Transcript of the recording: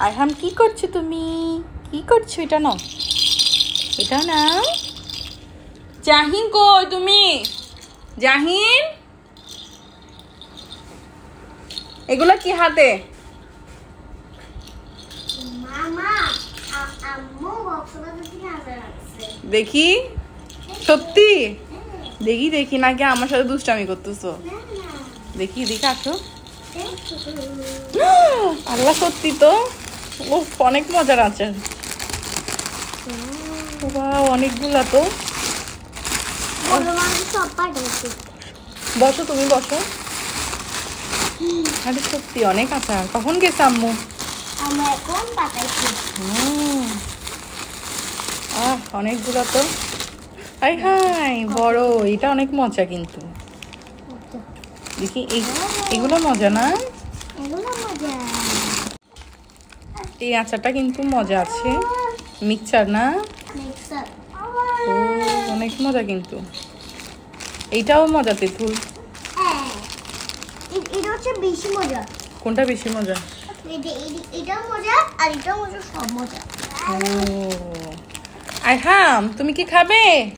আইহাম কি করছো তুমি? কি করছো? এটা নাও, এটা নাও। জাহিন কই তুমি? জাহিন, এগুলা কি হাতে? দেখি, সত্যি? দেখি দেখি, নাকি আমার সাথে দুষ্টামি করতেছো? দেখি দেখি, আসো। আল্লাহ, সত্যি তো। ও অনেক মজার আছে, অনেকগুলা তো। বসো তুমি, বসো। আরে সত্যি অনেক আচার। কখন গেছে আম্মু? অনেকগুলো তো। হাই হাই, বড়। এটা অনেক মজা কিন্তু। দেখি, এগুলো মজা না? এই আচারটা কিন্তু মজা আছে। মিক্সচার না? ও, অনেক মজা কিন্তু। এইটাও মজা তেঁতুল। এটা হচ্ছে বেশি মজা। কোনটা বেশি মজা? এটাও মজা আর এটাও মজা, সব মজা। ও আইহাম, তুমি কি খাবে?